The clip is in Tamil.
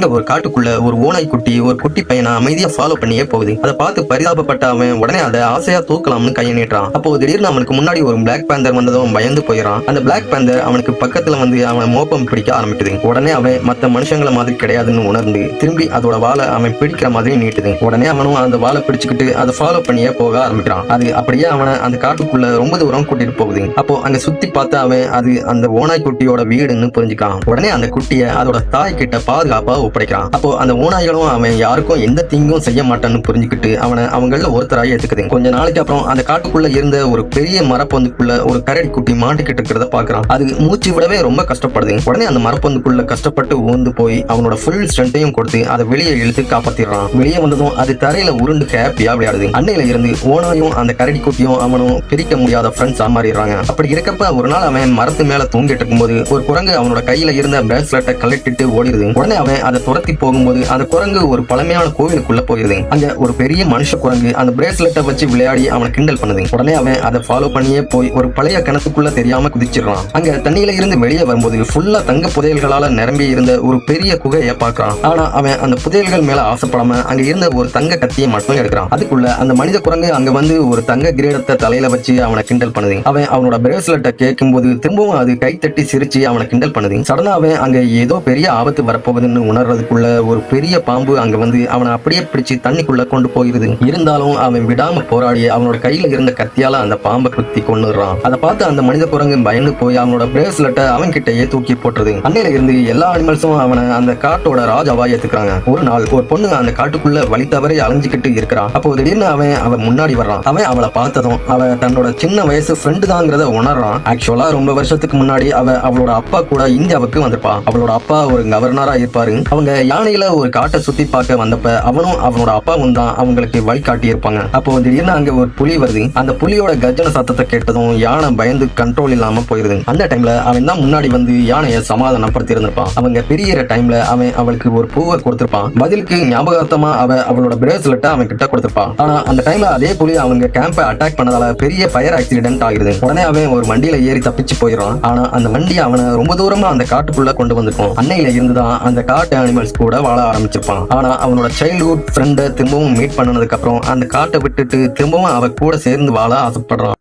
அங்க ஒரு காட்டுக்குள்ள ஒரு ஓநாய் குட்டி ஒரு குட்டி பையனை அமைதியா ஃபாலோ பண்ணியே போகுது. அதை பார்த்து பரிதாபப்பட்ட அவன் உடனே அதை ஆசையா தூக்கலாம்னு கையை நீட்டுறான். அப்போ திடீர்னு அவனுக்கு முன்னாடி ஒரு பிளாக் பேந்தர் வந்ததும் பயந்து போயிடறான். அந்த பிளாக் பேந்தர் அவனுக்கு பக்கத்துல வந்து அவன் மோப்பம் பிடிக்க ஆரம்பிக்குது. உடனே அவன் மத்த மனுஷங்களை மாதிரி கிடையாதுன்னு உணர்ந்து திரும்பி அதோட வாழை அவன் பிடிக்கிற மாதிரி நீட்டுது. உடனே அவனும் அந்த வாழை பிடிச்சுக்கிட்டு அதை ஃபாலோ பண்ணியே போக ஆரம்பிக்கிறான். அது அப்படியே அவனை அந்த காட்டுக்குள்ள ரொம்ப தூரம் கூட்டிட்டு போகுது. அப்போ அங்க சுத்தி பார்த்து அவன் அது அந்த ஓநாய் குட்டியோட வீடுன்னு புரிஞ்சுக்கான். உடனே அந்த குட்டியை அதோட தாய் கிட்ட பாதுகாப்பா ஒப்படைக்கிறான். அப்போ அந்த ஓநாய்களும் அவன் யாருக்கும் எந்த தீங்கும் செய்ய மாட்டான்னு புரிஞ்சுக்கிட்டு அவனை அவங்கள ஒருத்தராக ஏத்துக்குது. கொஞ்ச நாளைக்கு அப்புறம் அந்த காட்டுக்குள்ள இருந்த ஒரு பெரிய மரப்பொந்துக்குள்ள ஒரு கரடி குட்டி மாட்டிக்கிட்டு இருக்கிறத பாக்குறான். அது மூச்சு விடவே ரொம்ப கஷ்டப்படுது. உடனே அந்த மரப்பொந்துக்குள்ள கஷ்டப்பட்டு ஊந்து போய் அவனோட ஃபுல் ஸ்ட்ரென்த்தையும் கொடுத்து அதை வெளியே இழுத்து காப்பாத்திடுறான். வெளியே வந்ததும் அது தரையில உருண்டு ஹாப்பியா விளையாடுது. அன்னையில இருந்து ஓனாயும் அந்த கரடி குட்டியும் அவனும் பிரிக்க முடியாத ஃப்ரெண்ட்ஸா மாறிடுறாங்க. அப்படி இருக்கப்ப ஒரு நாள் அவன் மரத்து மேல தூங்கிட்டு இருக்கும்போது ஒரு குரங்கு அவனோட கையில இருந்த பிரேஸ்லெட்டை கலட்டிட்டு ஓடிடுது. உடனே அவன் அதை துரத்தி போகும்போது அந்த குரங்கு ஒரு பழமையான கோவிலுக்குள்ள போயிருது. அங்க ஒரு பெரிய மனுஷ குரங்கு அந்த பிரேஸ்லெட்டை வச்சு விளையாடி அவனை கிண்டல் பண்ணுது. உடனே அவன் அதை ஃபாலோ பண்ணியே போய் ஒரு பழைய கிணத்துக்குள்ள தெரியாம குதிச்சிடறான். அங்க தண்ணியில இருந்து வெளியே வரும்போது ஃபுல்லா தங்க புதையல்களால நிரம்பி இருந்த ஒரு பெரிய குகையை பார்க்கறான். ஆனா அவன் அந்த புதையல்கள் மேல ஆசைப்படாம அங்க இருந்த ஒரு தங்க கத்தியை மட்டும் எடுக்கிறான். அதுக்குள்ள அந்த மனித குரங்கு அங்க வந்து ஒரு தங்க கிரீடத்தை தலையில வச்சு அவனை கிண்டல் பண்ணுது. அவனோட பிரேஸ்லெட்டை கேட்கும் போது திரும்பவும் அது கை தட்டி சிரிச்சு அவனை கிண்டல் பண்ணுது. சடனா அவன் அங்க ஏதோ பெரிய ஆபத்து வரப்போகுதுன்னு உணர்றதுக்குள்ள ஒரு பெரிய பாம்பு அங்க வந்து அவனை அப்படியே பிடிச்சு தண்ணிக்குள்ள கொண்டு போயிருது. இருந்தாலும் அவன் விடாம போராடி அவனோட கையில இருந்த கத்தியால அந்த பாம்பை குத்தி கொன்னுறான். அதை பார்த்து அந்த மனித குரங்கு பயந்து போய் அவனோட பிரேஸ்லெட்டை அவன் கிட்டயே தூக்கி போட்டுருது. அன்னையில இருந்து எல்லா அனிமல்ஸும் அவனை அந்த காட்டோட ராஜாவா ஏத்துக்கிறாங்க. ஒரு நாள் ஒரு பொண்ணு அந்த காட்டுக்குள்ள வழி தவறி அலைஞ்சுக்கிட்டு இருக்கிறான். அப்போ திடீர்னு அவன் முன்னாடி வர்றான். அவன் அவளை பார்த்ததும் அவன் தன்னோட சின்ன வயசு ஃப்ரெண்டு தாங்கிறத உணர்றான். ஆக்சுவலா ரொம்ப வருஷத்துக்கு முன்னாடி அவளோட அப்பா கூட இந்தியாவுக்கு வந்திருப்பா. அவளோட அப்பா ஒரு கவர்னரா இருப்பாரு. அவங்க யானையில ஒரு காட்டை சுத்தி பார்க்க வந்தப்ப அவனும் அவனோட அப்பாவும் தான் அவங்களுக்கு வழிகாட்டி இருப்பாங்க. அப்போ திடீர்னு அங்க ஒரு புலி வருது. அந்த புலியோட கர்ஜன சத்தத்தை கேட்டதும் யானை பயந்து கண்ட்ரோல் இல்லாம போயிருது. அந்த டைம்ல அவன் தான் முன்னாடி வந்து யானையை சமாதானப்படுத்தி இருந்திருப்பான். அவங்க பிரியற டைம்ல அவன் அவளுக்கு ஒரு பூவை கொடுத்திருப்பான். பதிலுக்கு ஞாபகார்த்தமா அவளோட பிரேஸ்லெட்டை அவன் கிட்ட கொடுத்திருப்பான். ஆனா அந்த டைம்ல அதே புலி அவங்க கேம்பை அட்டாக் பண்ணதால பெரிய ஃபயர் ஆக்சிடென்ட் ஆகிடுது. உடனே அவன் ஒரு வண்டியில ஏறி தப்பிச்சு போயிடுறான். ஆனா அந்த வண்டி அவனை ரொம்ப தூரமா அந்த காட்டுக்குள்ள கொண்டு வந்திருக்கும். அன்னையில இருந்துதான் அந்த காட்டு அனிமல்ஸ் கூட வாழ ஆரம்பிச்சிருப்பான். ஆனா அவனோட சைல்ட்ஹுட் ஃப்ரெண்டை திரும்பவும் மீட் பண்ணதுக்கு அப்புறம் அந்த காட்டை விட்டுட்டு திரும்பவும் அவ கூட சேர்ந்து வாழ ஆசைப்படுறான்.